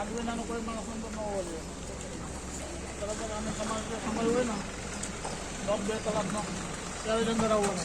વિનાનો કોઈ માણસ નંબર ન હોવો જોઈએ. બરાબર. આને તમારે જે સમય હોય ને 1-2 કલાકનો ત્યારે અંદર આવવાનો.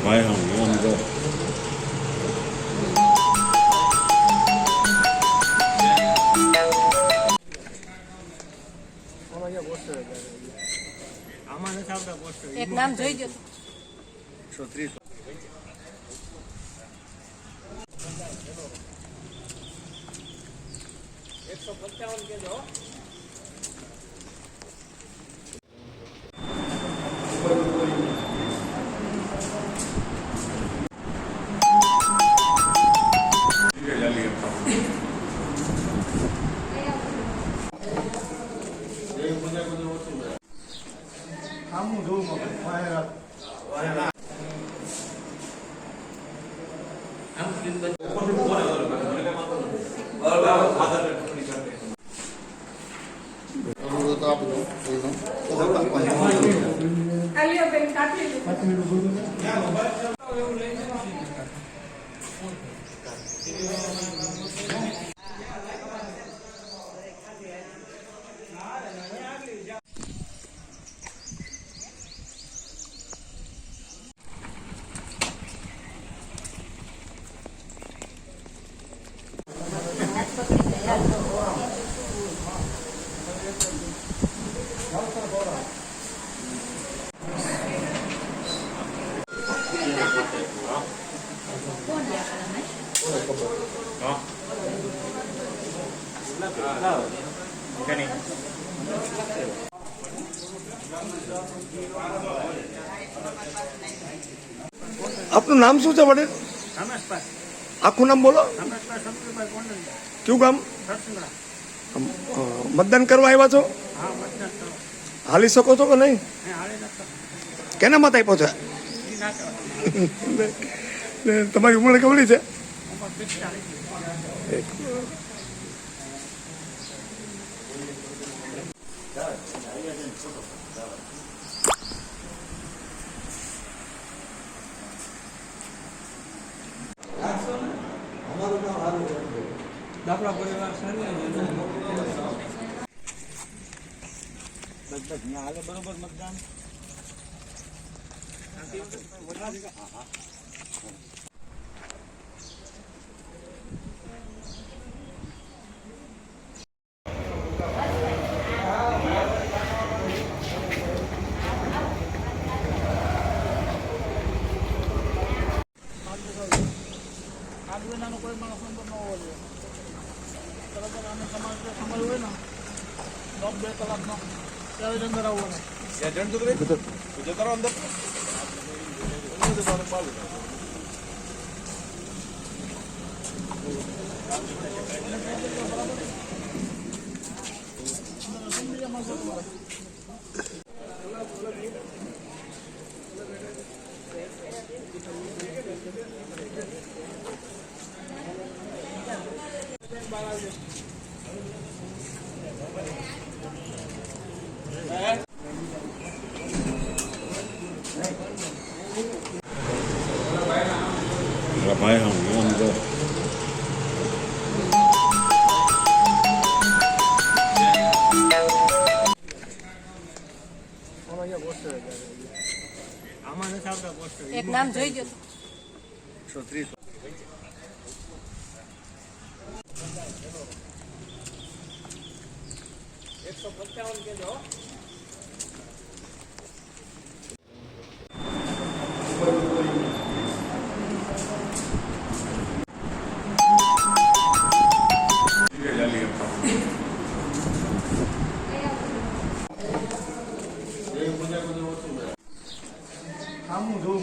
ભાઈ હું તો એક નામ જોઈ ગયો 130 155 કેજો. આપનું નામ શું છે વડીલ? આખું નામ બોલો. કયું ગામ? મતદાન કરવા આવ્યા છો? હાલી શકો છો કે નહીં? કેના મત આપ્યો છે? તમારી ઉંમર કેવડી છે? દાખલા પરિવાર હાલે બરોબર મતદાન. વિનાનો કોઈ માણસ નંબર ન હોવો જોઈએ. બરાબર. આને તમારે જે સમય હોય ને 1-2 કલાકનો ત્યારે અંદર આવવાનો. ભાઈ હું તો એક નામ જોઈ ગયો 130 155 કેજો. આમ જોઉં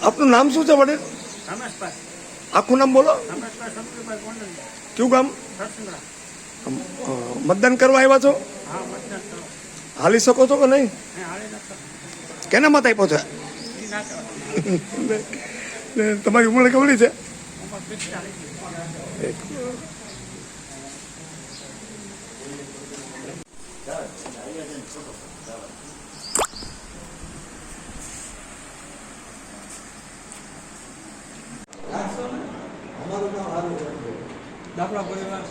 આપનું નામ શું છે વડીલ? રમેશભાઈ આખું નામ બોલો. રમેશભાઈ શંકરભાઈ કોંડલિયા કયું ગામ? સરસંગડા. મતદાન કરવા આવ્યા છો? હા, મતદાન કરો. હાલી શકો છો કે નહીં? હાળી નાખો. કેને મત આપ્યો છે? ઈ ના કરો. તમારી ઉંમર કેવડી છે? ઉંમર 45. દાખલા પરિવાર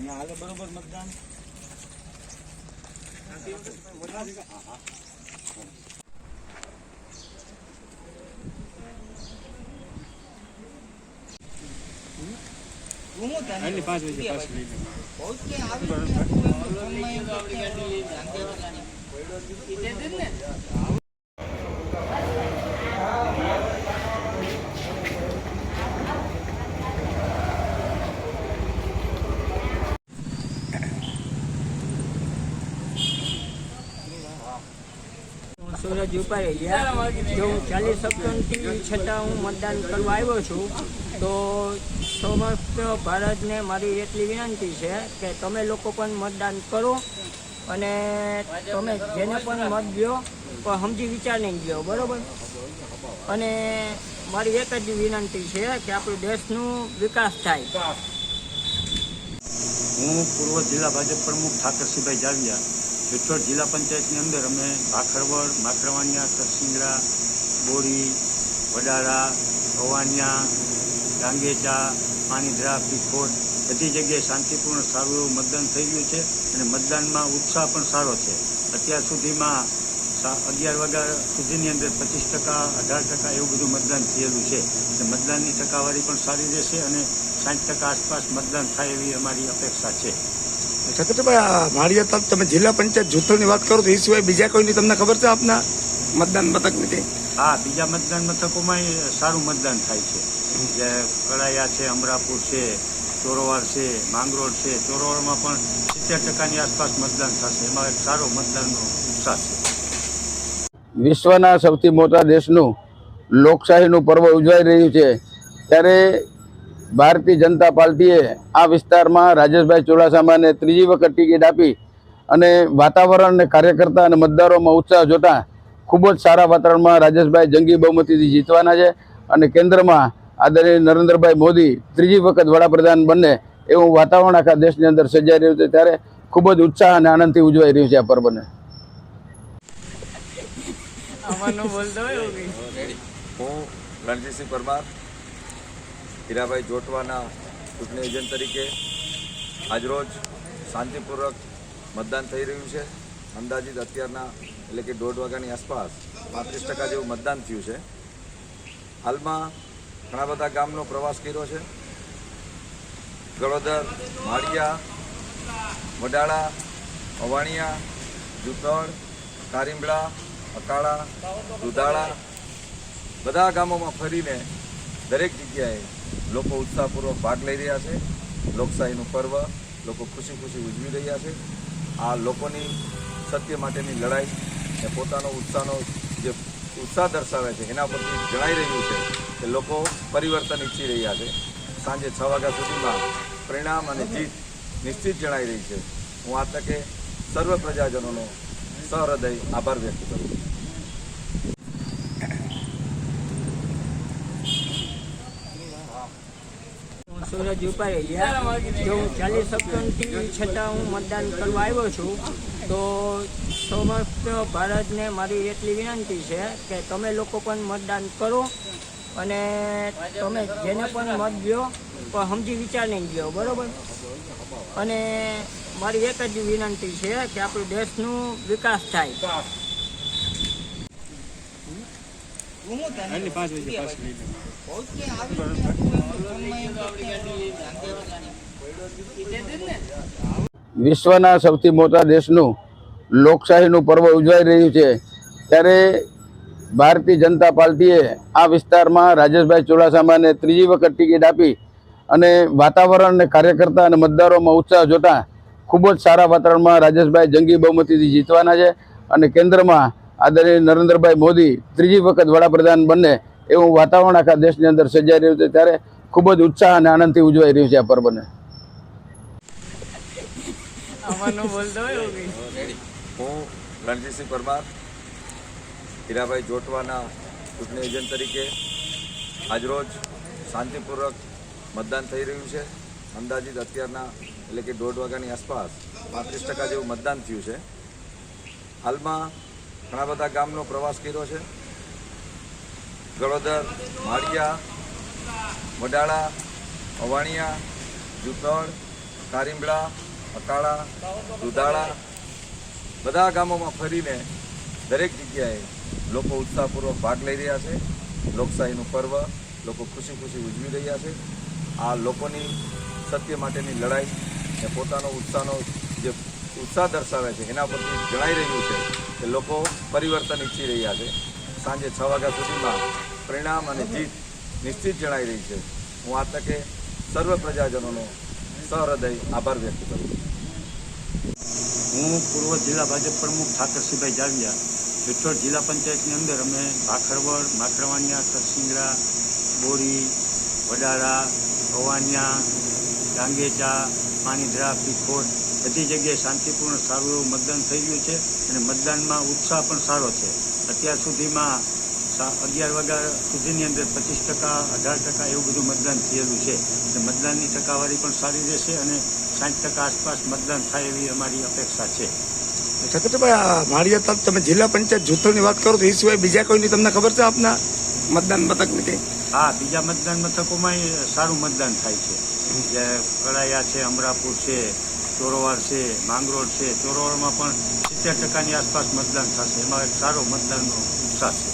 હાલે બરોબર મતદાન. આટલી 5 વાગે પાછી લઈ જાઓ. સુરજ ઉપાડ્યા જો હું 40 સપ્ટેમ્બરથી છતાં હું મતદાન કરવા આવ્યો છું તો સમસ્ત ભારતને મારી એટલી વિનંતી છે કે તમે લોકો પણ મતદાન કરો અને તમે જેને પણ મત દો પણ સમજી વિચારીને દો, બરાબર. અને મારી એક જ વિનંતી છે કે આપણું દેશનું વિકાસ થાય. હું પૂર્વ જિલ્લા ભાજપ પ્રમુખ ઠાકરસિંહભાઈ જાવિયા. વિઠ્ઠોડ જિલ્લા પંચાયતની અંદર અમે ભાખરવડ, માખરવાનિયા, તરસિંગડા, બોરી, વડાળા, ભવાનિયા, ડાંગેચા, પાણીધરા, પીખોટ બધી જગ્યાએ શાંતિપૂર્ણ સારું એવું મતદાન થઈ ગયું છે અને મતદાનમાં ઉત્સાહ પણ સારો છે. અત્યાર સુધીમાં 11 વાગ્યા સુધીની અંદર 25%, 18% એવું બધું મતદાન થયેલું છે. એટલે મતદાનની ટકાવારી પણ સારી રહેશે અને 60% આસપાસ મતદાન થાય એવી અમારી અપેક્ષા છે. છત્રભાઈ, માળિયા તમે જિલ્લા પંચાયત જૂથની વાત કરો તો એ સિવાય બીજા કોઈની તમને ખબર છે આપના મતદાન મથકની કંઈ? હા, બીજા મતદાન મથકોમાં સારું મતદાન થાય છે. જે કડાયા છે, અમરાપુર છે, ચોરવાડ છે, માંગરોળ છે. ચોરવાડમાં પણ 70%ની આસપાસ મતદાન થશે. એમાં એક સારો મતદાનનો ઉત્સાહ છે. વિશ્વના સૌથી મોટા દેશનું લોકશાહીનું પર્વ ઉજવાઈ રહ્યું છે ત્યારે ભારતીય જનતા પાર્ટીએ આ વિસ્તારમાં રાજેશભાઈ ચુડાસમાને ત્રીજી વખત ટિકિટ આપી અને વાતાવરણ અને કાર્યકર્તા અને મતદારોમાં ઉત્સાહ જોતા ખૂબ જ સારા વાતાવરણમાં રાજેશભાઈ જંગી બહુમતીથી જીતવાના છે અને કેન્દ્રમાં આદરણીય નરેન્દ્રભાઈ મોદી ત્રીજી વખત વડાપ્રધાન બને એવું વાતાવરણ આખા દેશની અંદર સર્જાઈ રહ્યું છે. ત્યારે ખૂબ જ ઉત્સાહ અને આનંદથી ઉજવાઈ રહ્યું છે આ પર્વને. હું રણજીતસિંહ પરમાર, હીરાભાઈ જોટવાના ચૂંટણી એજન્ટ તરીકે આજરોજ શાંતિપૂર્વક મતદાન થઈ રહ્યું છે. અંદાજિત અત્યારના એટલે કે 1:30 વાગ્યાની આસપાસ 35% જેવું મતદાન થયું છે. હાલમાં ઘણા બધા ગામનો પ્રવાસ કર્યો છે. ગળોદર, માળિયા, વડાળા, અવાણિયા, જૂથળ, કારીમડા, અકાળા, દુધાળા બધા ગામોમાં ફરીને દરેક જગ્યાએ લોકો ઉત્સાહપૂર્વક ભાગ લઈ રહ્યા છે. લોકશાહીનું પર્વ લોકો ખુશી ખુશી ઉજવી રહ્યા છે. આ લોકોની સત્ય માટેની લડાઈ એ પોતાનો ઉત્સાહનો જે ઉત્સાહ દર્શાવે છે એના પરથી જણાઈ રહ્યું છે કે લોકો પરિવર્તન ઈચ્છી રહ્યા છે. સાંજે 6 વાગ્યા સુધીમાં પરિણામ અને જીત નિશ્ચિત જણાઈ રહી છે. હું આ તકે સર્વ પ્રજાજનોનો સહૃદય આભાર વ્યક્ત કરું છું. સુરજ ઉપાડેલિયા જો હું 40 સપ્ટેમ્બરથી છતાં હું મતદાન કરવા આવ્યો છું તો સમસ્ત ભારતને મારી એટલી વિનંતી છે કે તમે લોકો પણ મતદાન કરો અને તમે જેને પણ મત દો પણ સમજી વિચારીને દો, બરાબર. અને મારી એક જ વિનંતી છે કે આપણું દેશનું વિકાસ થાય. આની 5 વાગે પાછી લઈ લો. વિશ્વના સૌથી મોટા દેશનું લોકશાહીનું પર્વ ઉજવાઈ રહ્યું છે ત્યારે ભારતીય જનતા પાર્ટીએ આ વિસ્તારમાં રાજેશભાઈ ચુડાસમાને ત્રીજી વખત ટિકિટ આપી અને વાતાવરણ અને કાર્યકર્તા અને મતદારોમાં ઉત્સાહ જોતા ખૂબ જ સારા વાતાવરણમાં રાજેશભાઈ જંગી બહુમતીથી જીતવાના છે અને કેન્દ્રમાં આદરણીય નરેન્દ્રભાઈ મોદી ત્રીજી વખત વડાપ્રધાન બને એવું વાતાવરણ આખા દેશની અંદર સર્જાઈ રહ્યું છે ત્યારે ખૂબ જ ઉત્સાહ અને આનંદથી ઉજવાઈ રહ્યું છે આ પર્વને. હું રણજીતસિંહ પરમાર, હીરાભાઈ જોટવાના ચૂંટણી એજન્ટ તરીકે આજરોજ શાંતિપૂર્વક મતદાન થઈ રહ્યું છે. અંદાજિત અત્યારના એટલે કે 1:30 વાગ્યાની આસપાસ 35% જેવું મતદાન થયું છે. હાલમાં ઘણા બધા ગામનો પ્રવાસ કર્યો છે. ગળોદર, માળિયા, વડાળા, અવાણિયા, જુતળ, કારીમડા, અકાળા, દુધાળા બધા ગામોમાં ફરીને દરેક જગ્યાએ લોકો ઉત્સાહપૂર્વક ભાગ લઈ રહ્યા છે. લોકશાહીનું પર્વ લોકો ખુશી ખુશી ઉજવી રહ્યા છે. આ લોકોની સત્ય માટેની લડાઈ એ પોતાનો ઉત્સાહનો જે ઉત્સાહ દર્શાવે છે એના પરથી જણાઈ રહ્યું છે કે લોકો પરિવર્તન ઈચ્છી રહ્યા છે. સાંજે 6 વાગ્યા સુધીમાં પરિણામ અને જીત નિશ્ચિત જણાઈ રહી છે. હું આ તકે સર્વ પ્રજાજનોનો સહૃદય આભાર વ્યક્ત કરું છું. હું પૂર્વ જિલ્લા ભાજપ પ્રમુખ ઠાકરસિંહભાઈ જાવિયા. વિઠ્ઠોડ જિલ્લા પંચાયતની અંદર અમે ભાખરવડ, માખરવાનિયા, તરસિંગડા, બોરી, વડાળા, અવાનિયા, ડાંગેચા, પાણીધરા, પીખોટ બધી જગ્યાએ શાંતિપૂર્ણ સારું એવું મતદાન થઈ ગયું છે અને મતદાનમાં ઉત્સાહ પણ સારો છે. અત્યાર સુધીમાં 11 વાગ્યા સુધીની અંદર 25%, 18% એવું બધું મતદાન થયેલું છે. મતદાનની ટકાવારી પણ સારી રહેશે અને 60% આસપાસ મતદાન થાય એવી અમારી અપેક્ષા છે. ઠાકરભાઈ, માળિયા તાલુકા તમે જિલ્લા પંચાયત જૂથની વાત કરો તો એ સિવાય બીજા કોઈની તમને ખબર છે આપના મતદાન મથકની કંઈ? હા, બીજા મતદાન મથકોમાં સારું મતદાન થાય છે. જે કળાયા છે, અમરાપુર છે, ચોરવાડ છે, માંગરોળ છે. ચોરવાડમાં પણ 70%ની આસપાસ મતદાન થશે. એમાં એક સારો મતદાનનો ઉત્સાહ છે.